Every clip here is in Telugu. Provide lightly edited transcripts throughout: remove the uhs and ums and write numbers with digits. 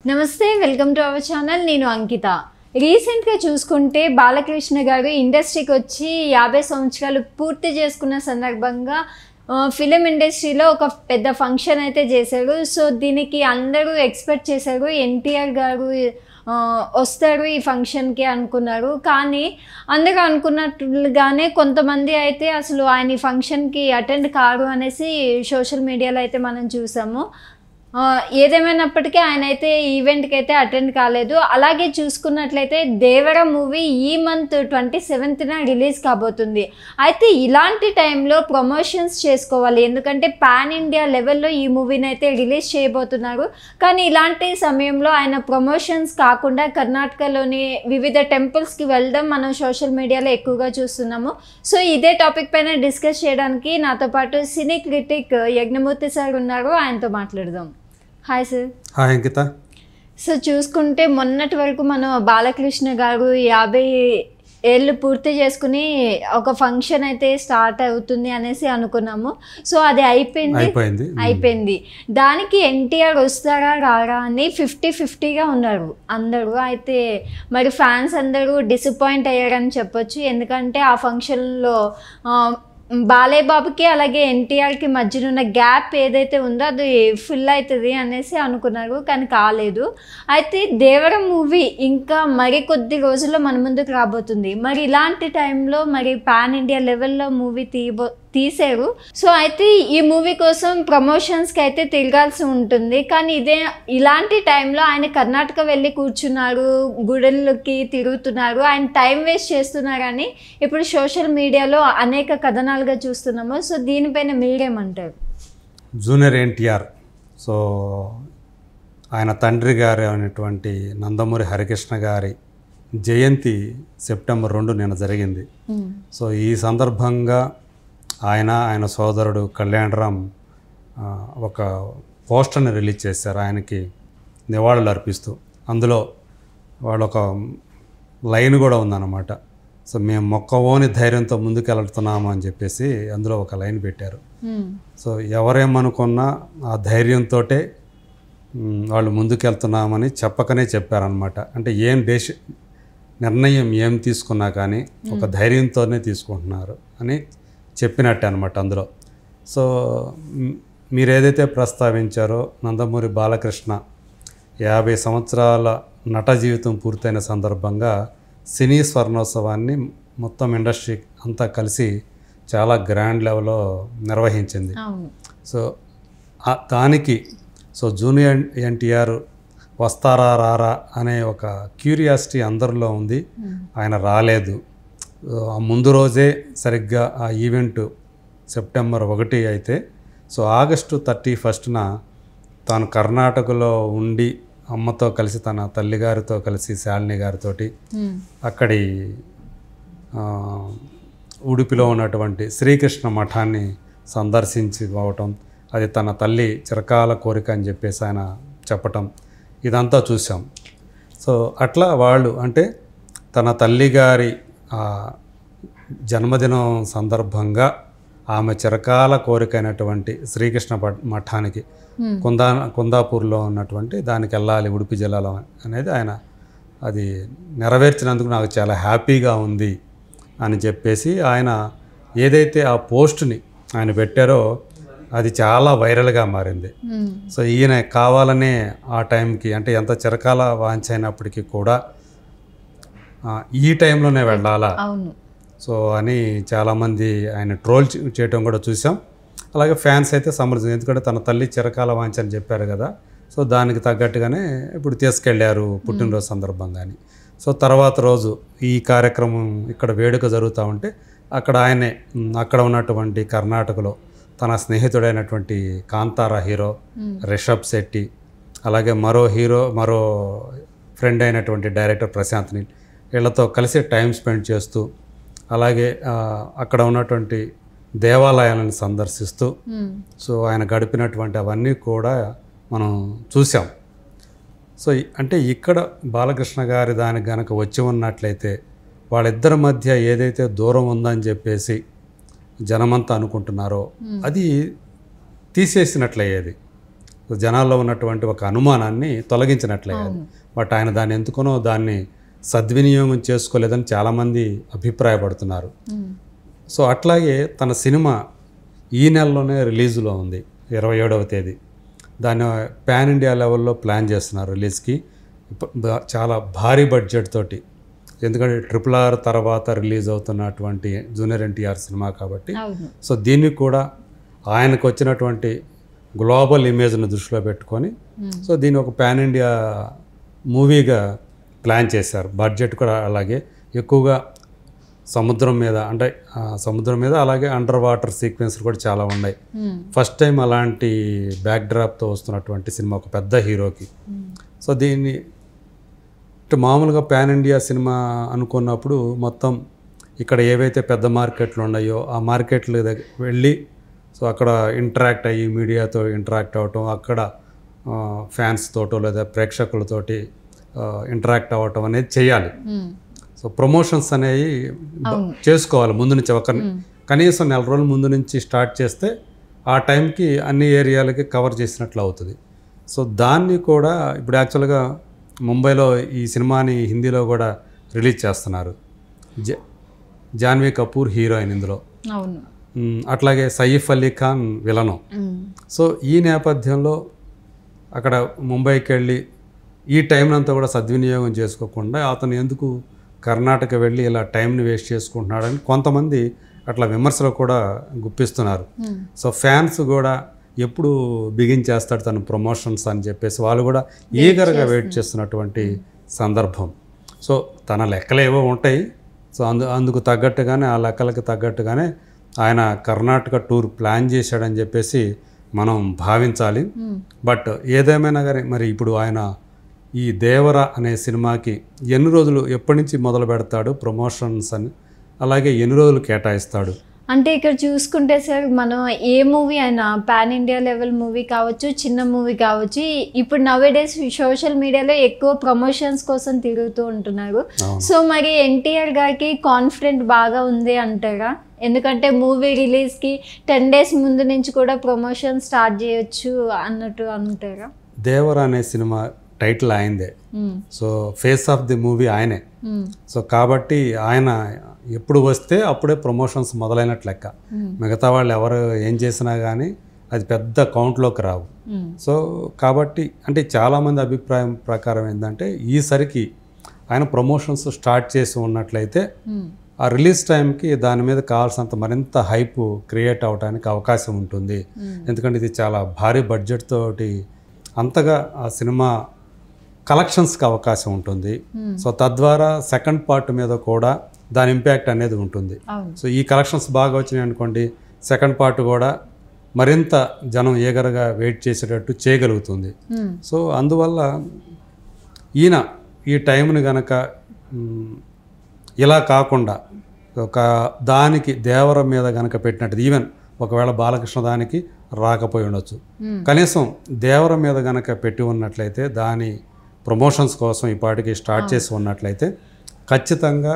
నమస్తే, వెల్కమ్ టు అవర్ ఛానల్. నేను అంకిత. రీసెంట్గా చూసుకుంటే బాలకృష్ణ గారు ఇండస్ట్రీకి వచ్చి 50 సంవత్సరాలు పూర్తి చేసుకున్న సందర్భంగా ఫిలిం ఇండస్ట్రీలో ఒక పెద్ద ఫంక్షన్ అయితే చేశారు. సో దీనికి అందరూ ఎక్స్పెక్ట్ చేశారు ఎన్టీఆర్ గారు వస్తారు ఈ ఫంక్షన్కి అనుకున్నారు. కానీ అందరూ అనుకున్నట్లుగానే కొంతమంది అయితే అసలు ఆయన ఈ ఫంక్షన్కి అటెండ్ కారు అనేసి సోషల్ మీడియాలో అయితే మనం చూసాము. ఏదేమైనప్పటికీ ఆయన అయితే ఈవెంట్కి అయితే అటెండ్ కాలేదు. అలాగే చూసుకున్నట్లయితే దేవర మూవీ ఈ మంత్ 27న రిలీజ్ కాబోతుంది. అయితే ఇలాంటి టైంలో ప్రమోషన్స్ చేసుకోవాలి, ఎందుకంటే పాన్ ఇండియా లెవెల్లో ఈ మూవీని అయితే రిలీజ్ చేయబోతున్నారు. కానీ ఇలాంటి సమయంలో ఆయన ప్రమోషన్స్ కాకుండా కర్ణాటకలోని వివిధ టెంపుల్స్కి వెళ్ళడం మనం సోషల్ మీడియాలో ఎక్కువగా చూస్తున్నాము. సో ఇదే టాపిక్ పైన డిస్కస్ చేయడానికి నాతో పాటు సినీ క్రిటిక్ యజ్ఞమూర్తి సార్ ఉన్నారు. ఆయనతో మాట్లాడదాం. Hi sir. హాయ్ అంకిత. సో చూసుకుంటే మొన్నటి వరకు మనం బాలకృష్ణ గారు 50 ఏళ్ళు పూర్తి చేసుకుని ఒక ఫంక్షన్ అయితే స్టార్ట్ అవుతుంది అనేసి అనుకున్నాము. సో అది అయిపోయింది. దానికి ఎన్టీఆర్ వస్తారా రారా అని 50-50గా ఉన్నారు అందరూ. అయితే మరి ఫ్యాన్స్ అందరూ డిసప్పాయింట్ అయ్యారని చెప్పొచ్చు. ఎందుకంటే ఆ ఫంక్షన్లో బాలయ్య బాబుకి అలాగే ఎన్టీఆర్కి మధ్యన ఉన్న గ్యాప్ ఏదైతే ఉందో అది ఫిల్ అవుతుంది అనేసి అనుకున్నారు, కానీ కాలేదు. అయితే దేవర మూవీ ఇంకా మరికొద్ది రోజుల్లో మన ముందుకు రాబోతుంది. మరి ఇలాంటి టైంలో మరి పాన్ ఇండియా లెవెల్లో మూవీ తీసారు. సో అయితే ఈ మూవీ కోసం ప్రమోషన్స్కి అయితే తిరగాల్సి ఉంటుంది. కానీ ఇలాంటి టైంలో ఆయన కర్ణాటక వెళ్ళి కూర్చున్నారు, గుడులకి తిరుగుతున్నారు, ఆయన టైం వేస్ట్ చేస్తున్నారని ఇప్పుడు సోషల్ మీడియాలో అనేక కథనాలుగా చూస్తున్నాము. సో దీనిపైన మీరేమంటారు? జూనియర్ ఎన్టీఆర్, సో ఆయన తండ్రి గారు అనేటువంటి నందమూరి హరికృష్ణ గారి జయంతి సెప్టెంబర్ 2 నిన్న జరిగింది. సో ఈ సందర్భంగా ఆయన సోదరుడు కళ్యాణరామ్ ఒక పోస్టర్ని రిలీజ్ చేశారు ఆయనకి నివాళులు అర్పిస్తూ. అందులో వాళ్ళు ఒక లైన్ కూడా ఉందన్నమాట. సో మేము మొక్కవోని ధైర్యంతో ముందుకెళ్తున్నాము అని చెప్పేసి అందులో ఒక లైన్ పెట్టారు. సో ఎవరేమనుకున్నా ఆ ధైర్యంతో వాళ్ళు ముందుకెళ్తున్నామని చెప్పకనే చెప్పారనమాట. అంటే నిర్ణయం ఏం తీసుకున్నా కానీ ఒక ధైర్యంతోనే తీసుకుంటున్నారు అని చెప్పినట్టే అనమాట అందులో. సో మీరు ఏదైతే ప్రస్తావించారో నందమూరి బాలకృష్ణ 50 సంవత్సరాల నట జీవితం పూర్తయిన సందర్భంగా సినీ స్వర్ణోత్సవాన్ని మొత్తం ఇండస్ట్రీ అంతా కలిసి చాలా గ్రాండ్ లెవెల్లో నిర్వహించింది. సో దానికి జూనియర్ ఎన్టీఆర్ వస్తారా రారా అనే ఒక క్యూరియాసిటీ అందరిలో ఉంది. ఆయన రాలేదు. ముందు రోజే సరిగ్గా ఆ ఈవెంట్ సెప్టెంబర్ 1 అయితే సో ఆగస్టు 31న తాను కర్ణాటకలో ఉండి అమ్మతో కలిసి తన తల్లిగారితో కలిసి శాలిని గారితో అక్కడి ఉడిపిలో ఉన్నటువంటి శ్రీకృష్ణ మఠాన్ని సందర్శించుకోవటం, అది తన తల్లి చిరకాల కోరిక అని చెప్పేసి ఆయన చెప్పటం, ఇదంతా చూసాం. సో అట్లా వాళ్ళు అంటే తన తల్లిగారి జన్మదినం సందర్భంగా ఆమె చిరకాల కోరికైనటువంటి శ్రీకృష్ణ మఠానికి కుందాపూర్లో ఉన్నటువంటి దానికి వెళ్ళాలి ఉడిపి జిల్లాలో అనేది ఆయన అది నెరవేర్చినందుకు నాకు చాలా హ్యాపీగా ఉంది అని చెప్పేసి ఆయన ఏదైతే ఆ పోస్ట్ని ఆయన పెట్టారో అది చాలా వైరల్గా మారింది. సో ఈయన కావాలనే ఆ టైంకి అంటే ఎంత చిరకాల వాంఛ అయినప్పటికీ కూడా ఈ టైంలోనే వెళ్ళాలా సో అని చాలామంది ఆయన ట్రోల్ చేయటం కూడా చూసాం. అలాగే ఫ్యాన్స్ అయితే సమర్థించారు, ఎందుకంటే తన తల్లి చిరకాల వాంఛ అని చెప్పారు కదా. సో దానికి తగ్గట్టుగానే ఇప్పుడు తీసుకెళ్లారు పుట్టినరోజు సందర్భంగా అని. సో తర్వాత రోజు ఈ కార్యక్రమం ఇక్కడ వేడుక జరుగుతూ ఉంటే అక్కడ ఉన్నటువంటి కర్ణాటకలో తన స్నేహితుడైనటువంటి కాంతారా హీరో రిషబ్ శెట్టి, అలాగే మరో ఫ్రెండ్ అయినటువంటి డైరెక్టర్ ప్రశాంత్ నీల్, వీళ్ళతో కలిసి టైం స్పెండ్ చేస్తూ అలాగే అక్కడ ఉన్నటువంటి దేవాలయాలను సందర్శిస్తూ సో ఆయన గడిపినటువంటి అవన్నీ కూడా మనం చూసాం. సో అంటే ఇక్కడ బాలకృష్ణ గారి దానికి కనుక వచ్చి ఉన్నట్లయితే వాళ్ళిద్దరి మధ్య ఏదైతే దూరం ఉందని చెప్పేసి జనమంతా అనుకుంటున్నారో అది తీసేసినట్లయ్యేది. జనాల్లో ఉన్నటువంటి ఒక అనుమానాన్ని తొలగించినట్లయ్యేది. బట్ ఆయన దాన్ని ఎందుకునో దాన్ని సద్వినియోగం చేసుకోలేదని చాలామంది అభిప్రాయపడుతున్నారు. సో అట్లాగే తన సినిమా ఈ నెలలోనే రిలీజ్లో ఉంది, 27వ తేదీ. దాన్ని పాన్ ఇండియా లెవెల్లో ప్లాన్ చేస్తున్నారు రిలీజ్కి, చాలా భారీ బడ్జెట్ తోటి. ఎందుకంటే RRR తర్వాత రిలీజ్ అవుతున్నటువంటి జూనియర్ ఎన్టీఆర్ సినిమా కాబట్టి. సో దీన్ని కూడా ఆయనకు వచ్చినటువంటి గ్లోబల్ ఇమేజ్ను దృష్టిలో పెట్టుకొని సో దీన్ని ఒక పాన్ ఇండియా మూవీగా ప్లాన్ చేశారు. బడ్జెట్ కూడా అలాగే ఎక్కువగా సముద్రం మీద, అంటే సముద్రం మీద, అలాగే అండర్ వాటర్ సీక్వెన్స్లు కూడా చాలా ఉన్నాయి. ఫస్ట్ టైం అలాంటి బ్యాక్డ్రాప్తో వస్తున్నటువంటి సినిమా ఒక పెద్ద హీరోకి. సో దీన్ని మామూలుగా పాన్ ఇండియా సినిమా అనుకున్నప్పుడు మొత్తం ఇక్కడ ఏవైతే పెద్ద మార్కెట్లు ఉన్నాయో ఆ మార్కెట్లు వెళ్ళి సో అక్కడ ఇంటరాక్ట్ అయ్యి మీడియాతో ఇంటరాక్ట్ అవ్వటం, అక్కడ ఫ్యాన్స్ తోటో లేదా ప్రేక్షకులతోటి ఇంటరాక్ట్ అవ్వటం అనేది చేయాలి. సో ప్రమోషన్స్ అనేవి చేసుకోవాలి ముందు నుంచి. కనీసం 4 రోజుల ముందు నుంచి స్టార్ట్ చేస్తే ఆ టైంకి అన్ని ఏరియాలకి కవర్ చేసినట్లు అవుతుంది. సో దాన్ని కూడా ఇప్పుడు యాక్చువల్గా ముంబైలో ఈ సినిమాని హిందీలో కూడా రిలీజ్ చేస్తున్నారు. జాన్వీ కపూర్ హీరోయిన్ ఇందులో, అట్లాగే సైఫ్ అలీ ఖాన్ విలను. సో ఈ నేపథ్యంలో అక్కడ ముంబైకి వెళ్ళి ఈ టైంనంతా కూడా సద్వినియోగం చేసుకోకుండా అతను ఎందుకు కర్ణాటక వెళ్ళి ఇలా టైంని వేస్ట్ చేసుకుంటున్నాడని కొంతమంది అట్లా విమర్శలు కూడా గుప్పిస్తున్నారు. సో ఫ్యాన్స్ కూడా ఎప్పుడు బిగించేస్తాడు తను ప్రమోషన్స్ అని చెప్పేసి వాళ్ళు కూడా ఈగర్గా వెయిట్ చేస్తున్నటువంటి సందర్భం. సో తన లెక్కలు ఏవో ఉంటాయి. సో అందుకు తగ్గట్టుగానే, ఆ లెక్కలకు తగ్గట్టుగానే ఆయన కర్ణాటక టూర్ ప్లాన్ చేశాడని చెప్పేసి మనం భావించాలి. బట్ ఏదేమైనా కానీ మరి ఇప్పుడు ఆయన ఈ దేవర అనే సినిమాకి ఎన్ని రోజులు, ఎప్పటి నుంచి మొదలు పెడతాడు ప్రమోషన్స్ అని, అలాగే ఎన్ని రోజులు కేటాయిస్తాడు? అంటే ఇక్కడ చూసుకుంటే సార్, మనం ఏ మూవీ అయినా పాన్ ఇండియా లెవెల్ మూవీ కావచ్చు, చిన్న మూవీ కావచ్చు, ఇప్పుడు నవేడేస్ సోషల్ మీడియాలో ఎక్కువ ప్రమోషన్స్ కోసం తిరుగుతూ ఉంటున్నారు. సో మరి ఎన్టీఆర్ గారికి కాన్ఫిడెంట్ బాగా ఉంది అంటారా? ఎందుకంటే మూవీ రిలీజ్కి 10 days ముందు నుంచి కూడా ప్రమోషన్ స్టార్ట్ చేయొచ్చు అన్నట్టు అంటారా? దేవర అనే సినిమా టైటిల్ ఆయనదే. So face of the movie ఆయనే. సో కాబట్టి ఆయన ఎప్పుడు వస్తే అప్పుడే ప్రమోషన్స్ మొదలైనట్లు లెక్క. మిగతా వాళ్ళు ఎవరు ఏం చేసినా కానీ అది పెద్ద కౌంట్లోకి రావు. సో కాబట్టి అంటే చాలామంది అభిప్రాయం ప్రకారం ఏంటంటే ఈసరికి ఆయన ప్రమోషన్స్ స్టార్ట్ చేసి ఉన్నట్లయితే ఆ రిలీజ్ టైంకి దాని మీద కావాల్సినంత మరింత హైప్ క్రియేట్ అవడానికి అవకాశం ఉంటుంది. ఎందుకంటే ఇది చాలా భారీ బడ్జెట్ తోటి అంతగా ఆ సినిమా కలెక్షన్స్కి అవకాశం ఉంటుంది. సో తద్వారా సెకండ్ పార్ట్ మీద కూడా దాని ఇంపాక్ట్ అనేది ఉంటుంది. సో ఈ కలెక్షన్స్ బాగా వచ్చినాయి అనుకోండి, సెకండ్ పార్ట్ కూడా మరింత జనం ఏగరగా వెయిట్ చేసేటట్టు చేయగలుగుతుంది. సో అందువల్ల ఈయన ఈ టైంని గనక ఇలా కాకుండా ఒక దానికి దేవర మీద గనక పెట్టినట్టు, ఈవెన్ ఒకవేళ బాలకృష్ణ దానికి రాకపోయి ఉండొచ్చు, కనీసం దేవర మీద గనక పెట్టి ఉన్నట్లయితే, దాని ప్రమోషన్స్ కోసం ఈ పాటికి స్టార్ట్ చేసి ఉన్నట్లయితే ఖచ్చితంగా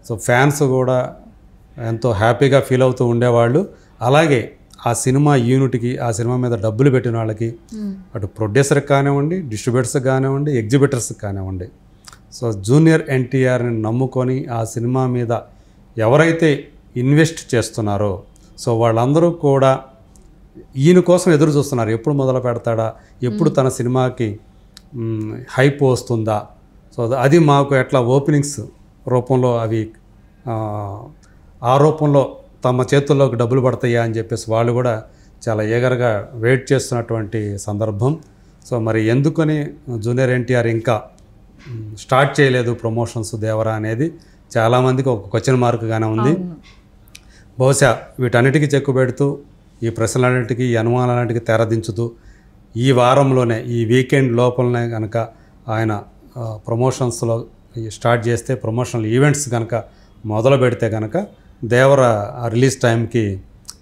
సో ఫ్యాన్స్ కూడా ఎంతో హ్యాపీగా ఫీల్ అవుతూ ఉండేవాళ్ళు. అలాగే ఆ సినిమా యూనిట్కి, ఆ సినిమా మీద డబ్బులు పెట్టిన వాళ్ళకి, అటు ప్రొడ్యూసర్కి కానివ్వండి, డిస్ట్రిబ్యూటర్స్కి కానివ్వండి, ఎగ్జిబిటర్స్కి కానివ్వండి, సో జూనియర్ ఎన్టీఆర్ని నమ్ముకొని ఆ సినిమా మీద ఎవరైతే ఇన్వెస్ట్ చేస్తున్నారో సో వాళ్ళందరూ కూడా ఈయన కోసం ఎదురు చూస్తున్నారు. ఎప్పుడు మొదలు పెడతాడా, ఎప్పుడు తన సినిమాకి హైప్ వస్తుందా, సో అది మాకు ఎట్లా ఓపెనింగ్స్ రూపంలో అవి ఆ రూపంలో తమ చేతుల్లోకి డబ్బులు పడతాయా అని చెప్పేసి వాళ్ళు కూడా చాలా ఏగరగా వెయిట్ చేస్తున్నటువంటి సందర్భం. సో మరి ఎందుకని జూనియర్ ఎన్టీఆర్ ఇంకా స్టార్ట్ చేయలేదు ప్రమోషన్స్ దేవరా అనేది చాలామందికి ఒక క్వశ్చన్ మార్క్గానే ఉంది. బహుశా వీటన్నిటికీ చెక్కు పెడుతూ, ఈ ప్రశ్నలన్నింటికీ, ఈ అనుమానాలన్నింటికీ తెరదించుతూ ఈ వారంలోనే, ఈ వీకెండ్ లోపలనే కనుక ఆయన ప్రమోషన్స్లో స్టార్ట్ చేస్తే, ప్రమోషనల్ ఈవెంట్స్ కనుక మొదలు పెడితే కనుక దేవర రిలీజ్ టైంకి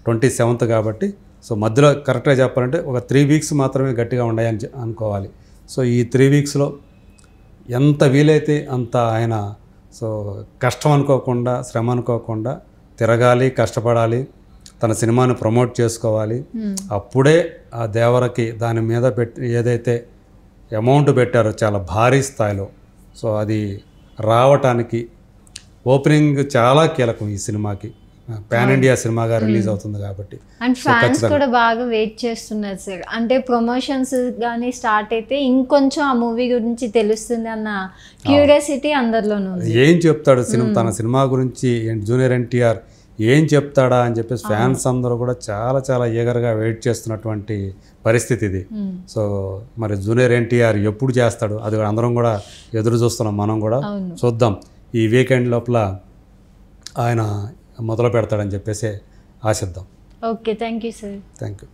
27th కాబట్టి, సో మధ్యలో కరెక్ట్గా చెప్పాలంటే ఒక 3 weeks మాత్రమే గట్టిగా ఉన్నాయని అనుకోవాలి. సో ఈ 3 weeksలో ఎంత వీలైతే అంత ఆయన సో కష్టం అనుకోకుండా, శ్రమ అనుకోకుండా తిరగాలి, కష్టపడాలి, తన సినిమాని ప్రమోట్ చేసుకోవాలి. అప్పుడే ఆ దేవరకి దాని మీద ఏదైతే అమౌంట్ పెట్టారో చాలా భారీ స్థాయిలో, సో అది రావటానికి ఓపెనింగ్ చాలా కీలకం ఈ సినిమాకి. పాన్ ఇండియా సినిమాగా రిలీజ్ అవుతుంది కాబట్టి. అండ్ ఫ్యాన్స్ కూడా బాగా వెయిట్ చేస్తున్నారు సార్. అంటే ప్రమోషన్స్ కానీ స్టార్ట్ అయితే ఇంకొంచెం ఆ మూవీ గురించి తెలుస్తుంది అన్న క్యూరియాసిటీ అందరిలోనూ ఉంది. ఏం చెప్తాడు తన సినిమా గురించి జూనియర్ ఎన్టీఆర్ ఏం చెప్తాడా అని చెప్పేసి ఫ్యాన్స్ అందరూ కూడా చాలా చాలా ఈగర్గా వెయిట్ చేస్తున్నటువంటి పరిస్థితి ఇది. సో మరి జూనియర్ ఎన్టీఆర్ ఎప్పుడు చేస్తాడు అది అందరం కూడా ఎదురు చూస్తున్నాం. మనం కూడా చూద్దాం, ఈ వీకెండ్ లోపల ఆయన మొదలు పెడతాడని చెప్పేసి ఆశిద్దాం. Okay, thank you sir. Thank you.